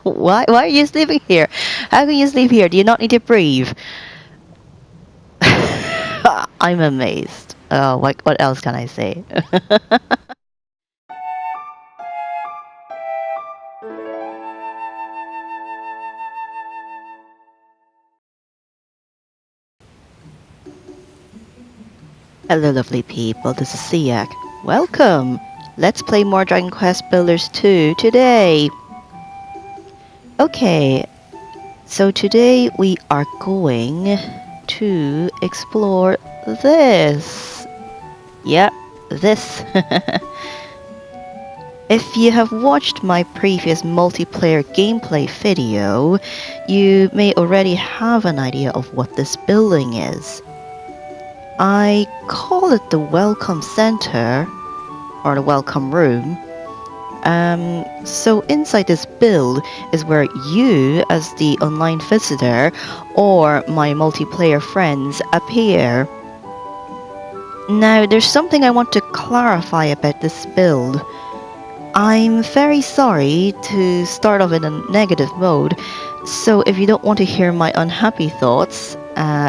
Why are you sleeping here? How can you sleep here? Do you not need to breathe? I'm amazed. What else can I say? Hello lovely people, this is SYAC. Welcome! Let's play more Dragon Quest Builders 2 today! Okay, so today we are going to explore this. Yep, this. If you have watched my previous multiplayer gameplay video, you may already have an idea of what this building is. I call it the Welcome Center, or the Welcome Room. So inside this build is where you, as the online visitor, or my multiplayer friends appear. Now, there's something I want to clarify about this build. I'm very sorry to start off in a negative mode, so if you don't want to hear my unhappy thoughts,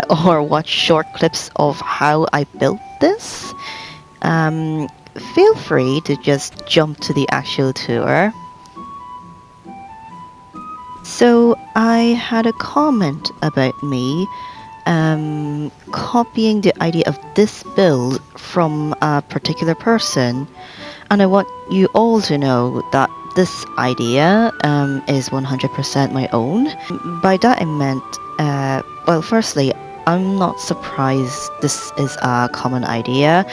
or watch short clips of how I built this, feel free to just jump to the actual tour. So I had a comment about me copying the idea of this build from a particular person, and I want you all to know that this idea is 100% my own. By that I meant, well, firstly, I'm not surprised this is a common idea.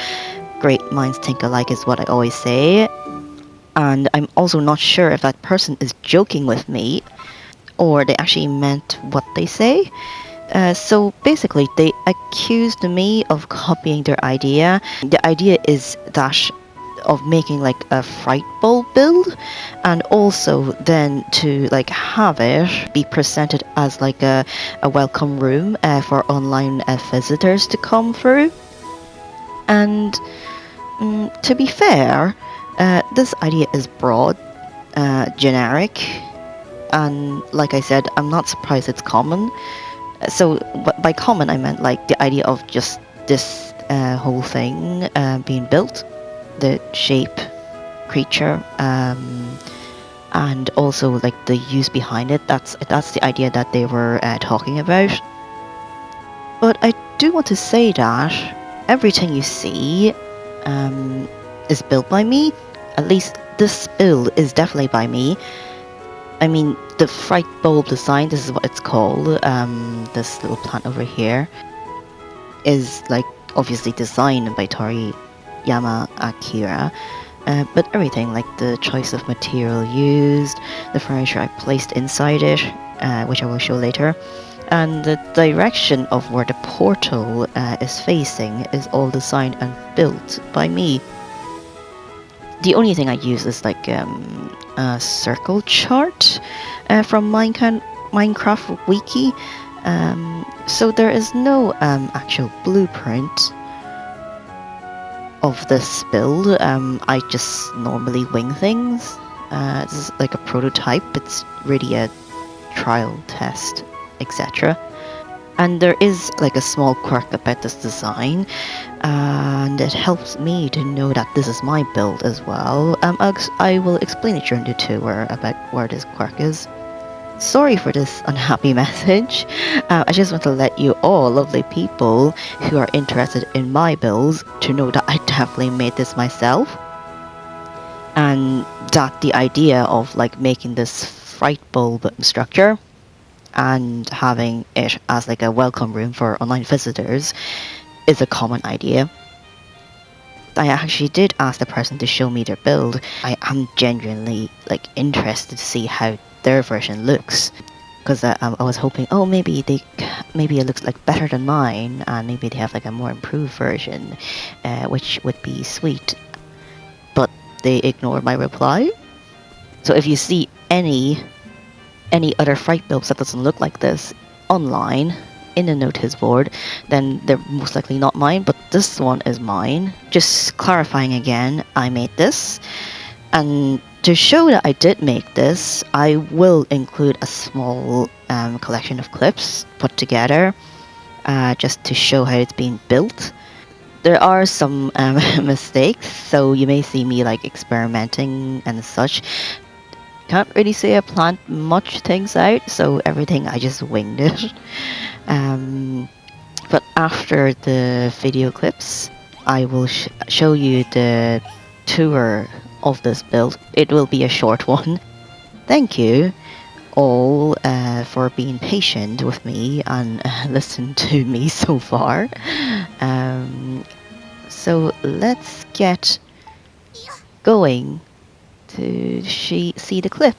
Great minds think alike is what I always say. And I'm also not sure if that person is joking with me or they actually meant what they say. So basically, they accused me of copying their idea. The idea is that of making like a Fright Bulb build, and also then to like have it be presented as like a welcome room for online visitors to come through. And to be fair, this idea is broad, generic, and like I said, I'm not surprised it's common. So by common I meant like the idea of just this whole thing being built, the shape, creature, and also like the use behind it. That's the idea that they were talking about. But I do want to say that everything you see is built by me. At least this build is definitely by me. I mean, the Fright Bulb design, this is what it's called, this little plant over here, is like obviously designed by Toriyama Akira, but everything, like the choice of material used, the furniture I placed inside it, which I will show later, and the direction of where the portal is facing is all designed and built by me. The only thing I use is like a circle chart from Minecraft Wiki. So there is no actual blueprint of this build. I just normally wing things. This is like a prototype. It's really a trial test, etc. And there is like a small quirk about this design, and it helps me to know that this is my build as well. I will explain it during the tour about where this quirk is. Sorry for this unhappy message. I just want to let you all lovely people who are interested in my builds to know that I definitely made this myself, and that the idea of like making this Fright Bulb structure and having it as like a welcome room for online visitors is a common idea. I actually did ask the person to show me their build. I am genuinely like interested to see how their version looks, because I was hoping, oh, maybe it looks like better than mine, and maybe they have like a more improved version, which would be sweet. But they ignored my reply. So if you see any other Fright Bulbs that doesn't look like this online in the notice board, then they're most likely not mine, but this one is mine. Just clarifying again, I made this, and To show that I did make this, I will include a small collection of clips put together just to show how it's been built. There are some mistakes, so you may see me like experimenting and such. Can't really say I planned much things out, so everything I just winged it. But after the video clips, I will show you the tour of this build. It will be a short one. Thank you all for being patient with me and listen to me so far. So let's get going to see the clip.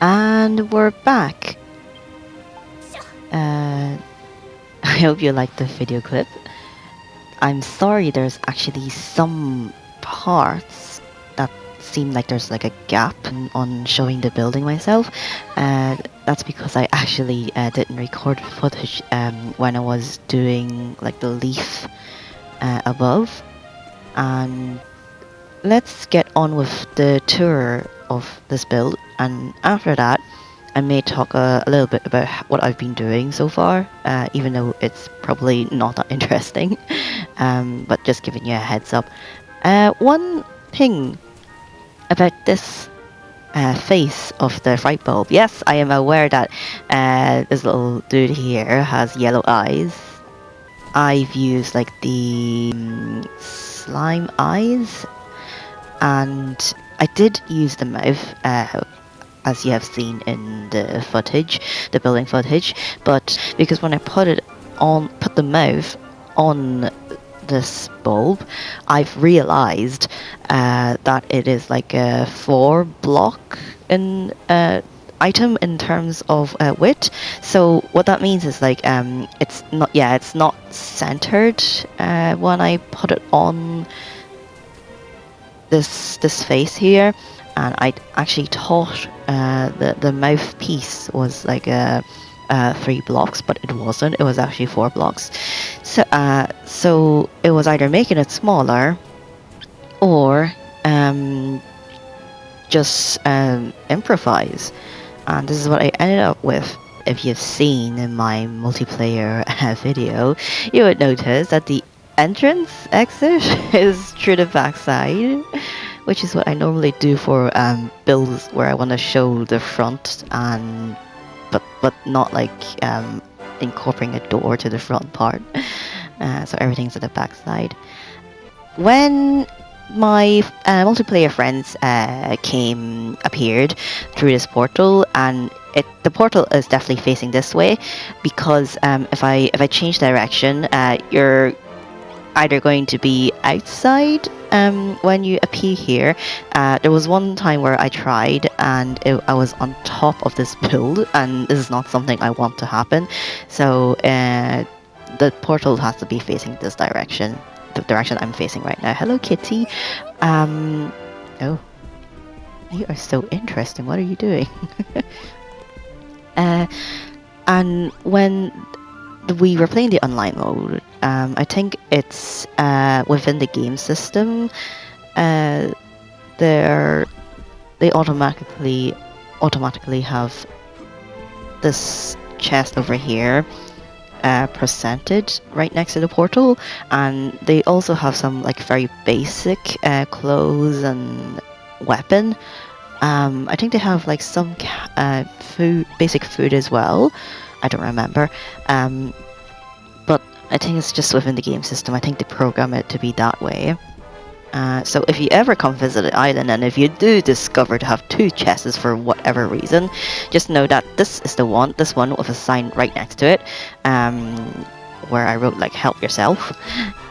And we're back. I hope you liked the video clip. I'm sorry there's actually some parts that seem like there's like a gap on showing the building myself. That's because I actually didn't record footage when I was doing like the leaf above. And let's get on with the tour of this build, and after that I may talk a little bit about what I've been doing so far, even though it's probably not that interesting, but just giving you a heads up. One thing about this face of the Fright Bulb. Yes, I am aware that this little dude here has yellow eyes. I've used like the slime eyes, and I did use the mouth, as you have seen in the footage, the building footage, but because when I put the mouth on this bulb, I've realized that it is like a 4-block item in terms of width. So what that means is like it's not centered when I put it on this face here, and I actually thought the mouthpiece was like 3 blocks, but it wasn't. It was actually 4 blocks. So it was either making it smaller or just improvise, and this is what I ended up with. If you've seen in my multiplayer video, you would notice that the entrance exit is through the backside, which is what I normally do for builds where I want to show the front, and but not like incorporating a door to the front part. So everything's at the backside. When my multiplayer friends appeared through this portal, and the portal is definitely facing this way, because if I change direction, you're either going to be outside when you appear here. There was one time where I tried, and I was on top of this build, and this is not something I want to happen. So the portal has to be facing this direction, the direction I'm facing right now. Hello, Kitty. Oh, you are so interesting. What are you doing? And when we were playing the online mode, I think it's within the game system. They automatically have this chest over here presented right next to the portal, and they also have some like very basic clothes and weapon. I think they have like some basic food as well. I don't remember, but I think it's just within the game system. I think they program it to be that way. So if you ever come visit the island, and if you do discover to have 2 chests for whatever reason, just know that this is the one. This one with a sign right next to it, where I wrote like "help yourself,"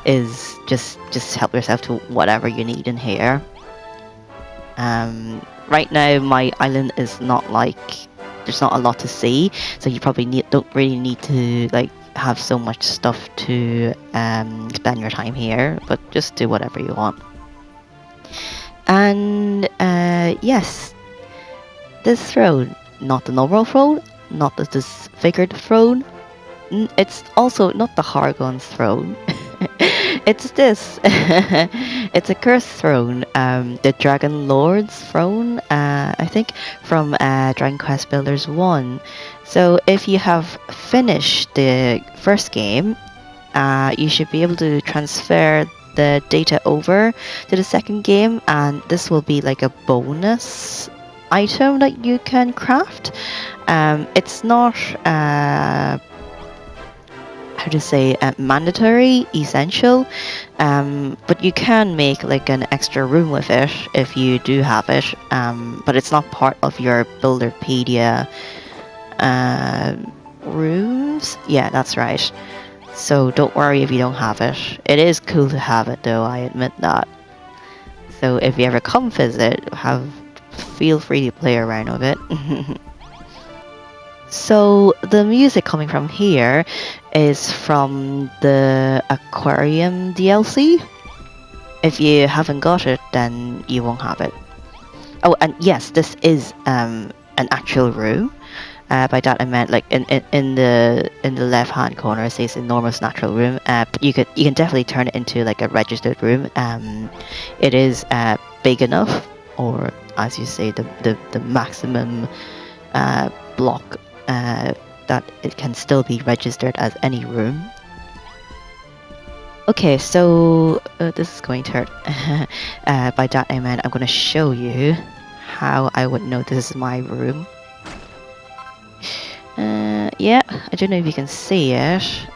is just help yourself to whatever you need in here. Right now, my island is not like there's not a lot to see, so you probably don't really need to like have so much stuff to spend your time here, but just do whatever you want. And yes, this throne, not the normal throne, not the disfigured throne, it's also not the Hargon's throne. It's this. It's a cursed throne, the Dragon Lord's throne, I think, from Dragon Quest Builders 1. So if you have finished the first game, you should be able to transfer the data over to the second game, and this will be like a bonus item that you can craft. It's not how to say mandatory, essential, but you can make like an extra room with it if you do have it, but it's not part of your Builderpedia rooms. Yeah, that's right. So don't worry if you don't have it. It is cool to have it though, I admit that. So if you ever come visit, feel free to play around with it. So the music coming from here is from the Aquarium DLC. If you haven't got it, then you won't have it. Oh, and yes, this is an actual room. By that I meant like in the left hand corner it says enormous natural room. But you can definitely turn it into like a registered room. It is big enough, or as you say, the maximum block that it can still be registered as any room. Okay, so this is going to hurt. By that I meant I'm going to show you how I would know this is my room. Yeah, I don't know if you can see it. It's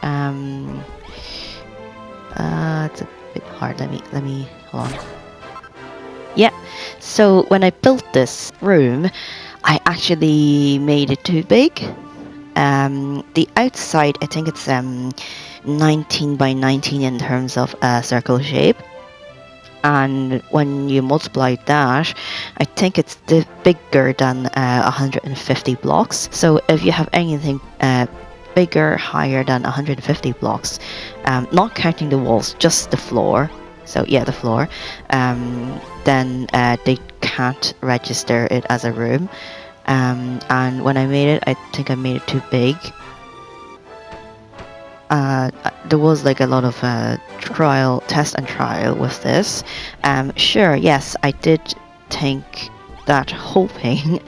a bit hard. Let me hold on. Yeah, so when I built this room, I actually made it too big. The outside, I think it's 19 by 19 in terms of circle shape. And when you multiply that, I think it's bigger than 150 blocks. So if you have anything bigger, higher than 150 blocks, not counting the walls, just the floor, so yeah, the floor, then they can't register it as a room. And when I made it, I think I made it too big. There was like a lot of test and trial with this. Sure, yes, I did think that, hoping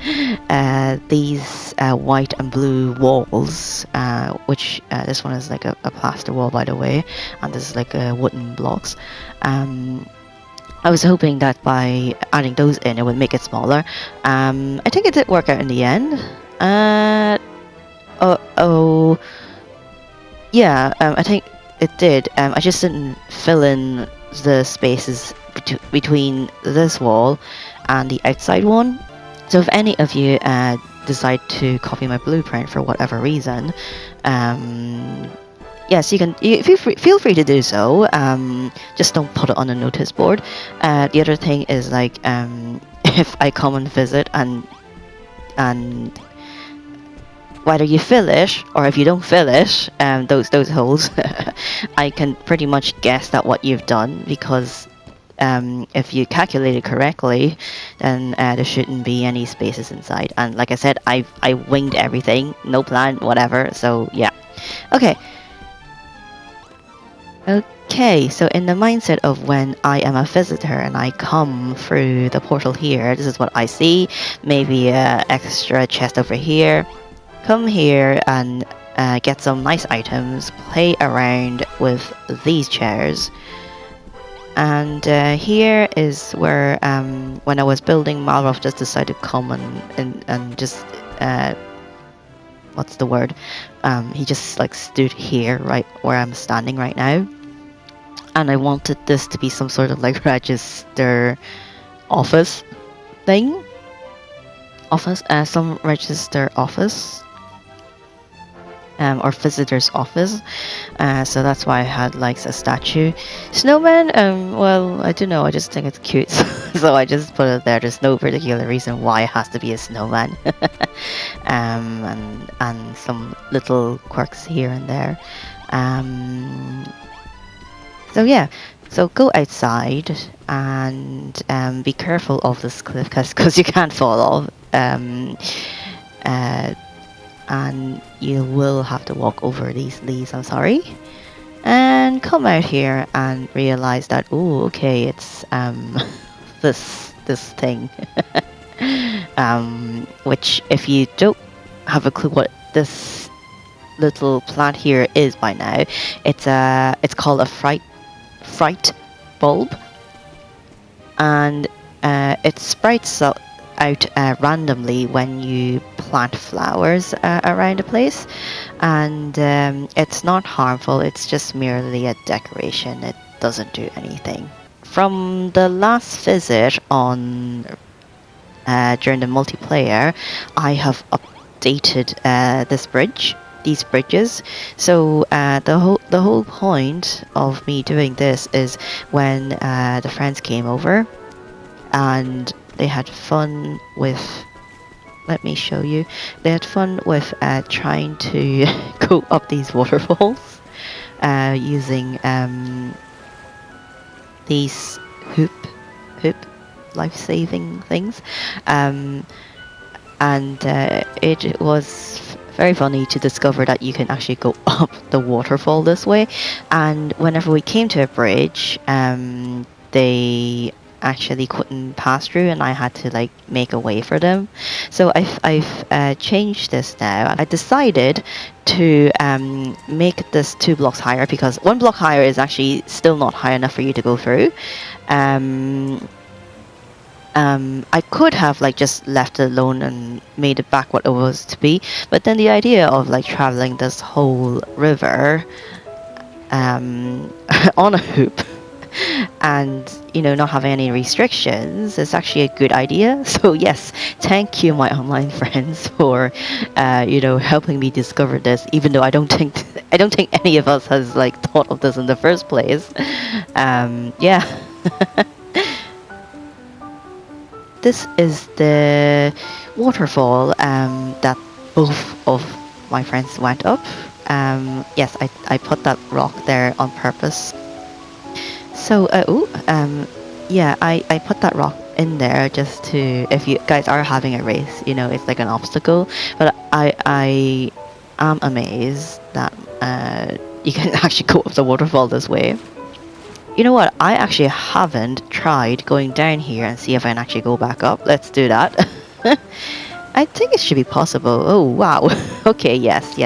these white and blue walls, which this one is like a plaster wall, by the way, and this is like wooden blocks. I was hoping that by adding those in, it would make it smaller. I think it did work out in the end. Yeah, I think it did. I just didn't fill in the spaces between this wall and the outside one. So if any of you decide to copy my blueprint for whatever reason, yes, you can. Feel free to do so. Just don't put it on a notice board. The other thing is like, if I come and visit and whether you fill it or if you don't fill it, those holes, I can pretty much guess that what you've done, because if you calculate it correctly, then there shouldn't be any spaces inside. And like I said, I winged everything, no plan, whatever. So yeah, okay. Okay, so in the mindset of when I am a visitor and I come through the portal here, this is what I see. Maybe a extra chest over here. Come here and get some nice items, play around with these chairs. And here is where, when I was building, Malroth just decided to come and just, what's the word? He just like stood here, right where I'm standing right now. And I wanted this to be some sort of like register office thing. Some register office. Or visitor's office. So that's why I had like a statue. Snowman, well, I don't know, I just think it's cute. So I just put it there. There's no particular reason why it has to be a snowman. And some little quirks here and there. So yeah, so go outside and be careful of this cliff because you can't fall off. And you will have to walk over these leaves, I'm sorry. And come out here and realize that, oh, okay, it's this thing. Which if you don't have a clue what this little plant here is by now, it's called a Fright Bulb, and it sprouts out randomly when you plant flowers around a place, and it's not harmful, it's just merely a decoration. It doesn't do anything. From the last visit on during the multiplayer, I have updated these bridges. So the whole point of me doing this is when the friends came over and they had fun with, let me show you, they had fun with trying to go up these waterfalls using these hoop life-saving things, and it was very funny to discover that you can actually go up the waterfall this way. And whenever we came to a bridge, they actually couldn't pass through, and I had to like make a way for them. So I've changed this now. I decided to make this 2 blocks higher, because 1 block higher is actually still not high enough for you to go through. I could have like just left it alone and made it back what it was to be, but then the idea of like traveling this whole river on a hoop and not having any restrictions is actually a good idea. So yes, thank you my online friends for helping me discover this, even though I don't think any of us has like thought of this in the first place. Yeah. This is the waterfall that both of my friends went up. Yes, I put that rock there on purpose. So, yeah, I put that rock in there just to, if you guys are having a race, it's like an obstacle. But I am amazed that you can actually go up the waterfall this way. You know what? I actually haven't tried going down here and see if I can actually go back up. Let's do that. I think it should be possible. Oh, wow. Okay, yes.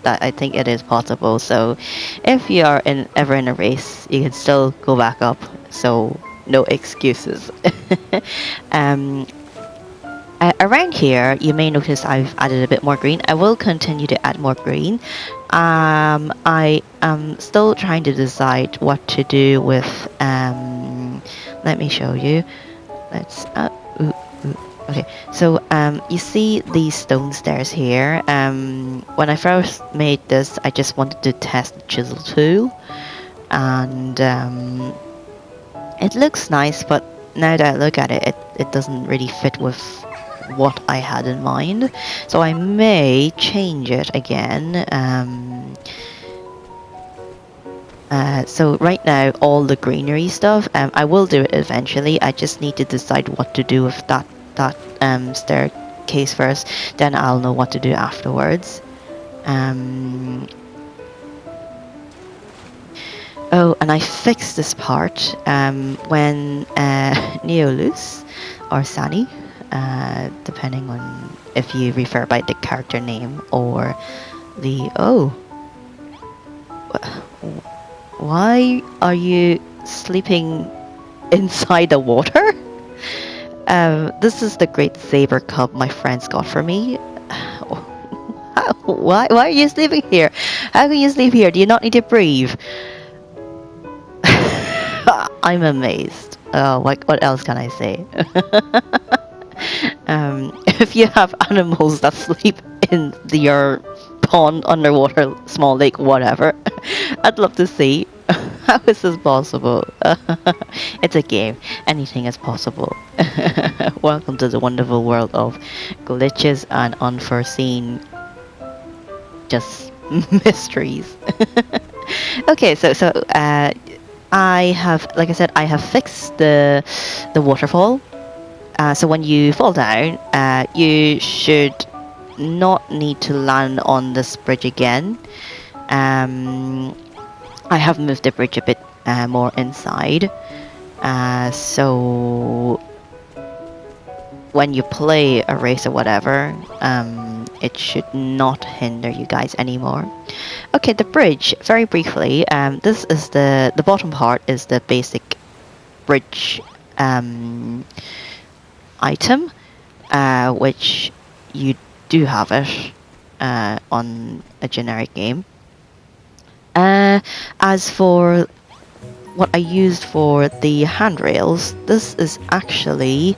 I think it is possible. So if you are ever in a race, you can still go back up. So no excuses. Around here, you may notice I've added a bit more green. I will continue to add more green. I am still trying to decide what to do with, let me show you. Let's, okay, so you see these stone stairs here. When I first made this, I just wanted to test the chisel tool, and it looks nice, but now that I look at it, it doesn't really fit with what I had in mind. So I may change it again. So right now, all the greenery stuff, I will do it eventually. I just need to decide what to do with that staircase first. Then I'll know what to do afterwards. Oh, and I fixed this part when Neolus or Sani, depending on if you refer by the character name or the... Oh! Why are you sleeping inside the water? This is the great saber cub my friends got for me. Why are you sleeping here? How can you sleep here? Do you not need to breathe? I'm amazed. What else can I say? If you have animals that sleep in your pond, underwater, small lake, whatever, I'd love to see. How is this possible? It's a game. Anything is possible. Welcome to the wonderful world of glitches and unforeseen just mysteries. Okay, so I have, like I said, I have fixed the waterfall. So when you fall down, you should not need to land on this bridge again. I have moved the bridge a bit more inside. So when you play a race or whatever, it should not hinder you guys anymore. Okay, the bridge, very briefly, this is the bottom part is the basic bridge item, which you do have it on a generic game. As for what I used for the handrails, this is actually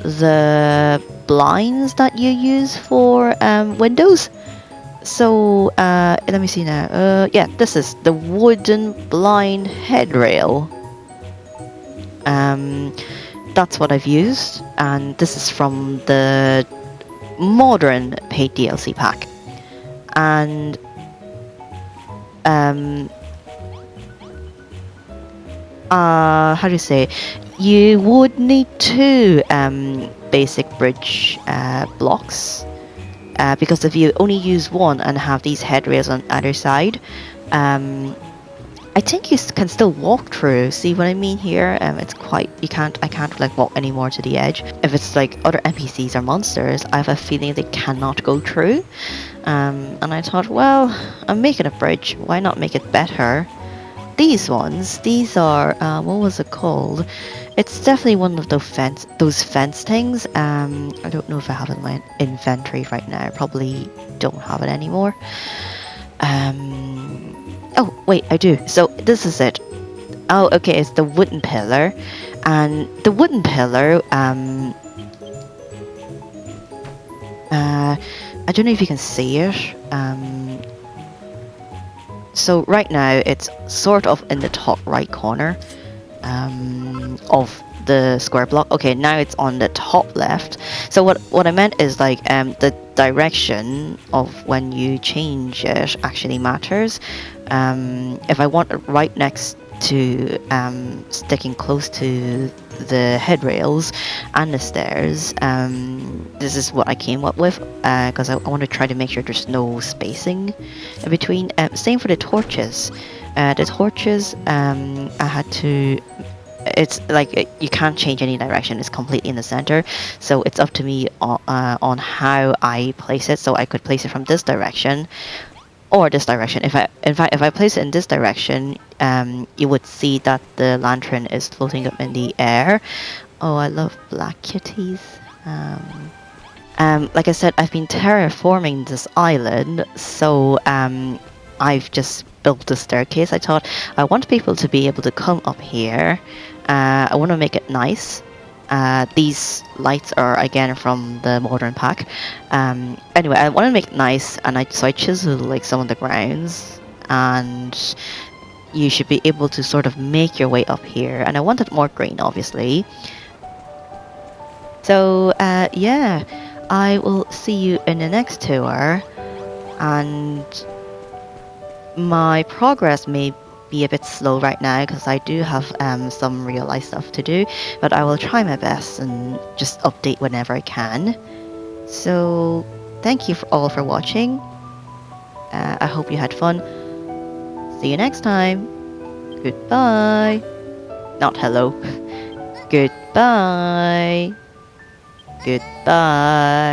the blinds that you use for windows. So let me see now. Yeah, this is the wooden blind headrail. That's what I've used, and this is from the modern paid DLC pack. And how do you say? You would need two basic bridge blocks, because if you only use one and have these headrails on either side, I think you can still walk through. See what I mean here? It's quite... I can't like walk anymore to the edge. If it's like other NPCs or monsters, I have a feeling they cannot go through. And I thought, well, I'm making a bridge. Why not make it better? These ones, these are, what was it called? It's definitely one of those fence things. I don't know if I have it in my inventory right now. I probably don't have it anymore. Oh, wait, I do. So this is it. Oh, okay, it's the wooden pillar. And the wooden pillar, I don't know if you can see it. So right now it's sort of in the top right corner of the square block. Okay, now it's on the top left. So what I meant is like the direction of when you change it actually matters. If I want it right next to sticking close to the headrails and the stairs, this is what I came up with, because I want to try to make sure there's no spacing in between. Same for the torches. The torches, I had to... It's like you can't change any direction. It's completely in the center, so it's up to me on how I place it. So I could place it from this direction or this direction. In fact, if I place it in this direction, you would see that the lantern is floating up in the air. Oh, I love black kitties. Like I said, I've been terraforming this island, so I've just built a staircase. I thought I want people to be able to come up here. I want to make it nice. These lights are again from the modern pack. Anyway, I want to make it nice, and so I chiseled like some of the grounds, and you should be able to sort of make your way up here. And I wanted more green, obviously. So yeah, I will see you in the next tour, and my progress may be a bit slow right now because I do have some real life stuff to do, but I will try my best and just update whenever I can. So thank you all for watching. I hope you had fun. See you next time. Goodbye. Not hello. Goodbye. Goodbye.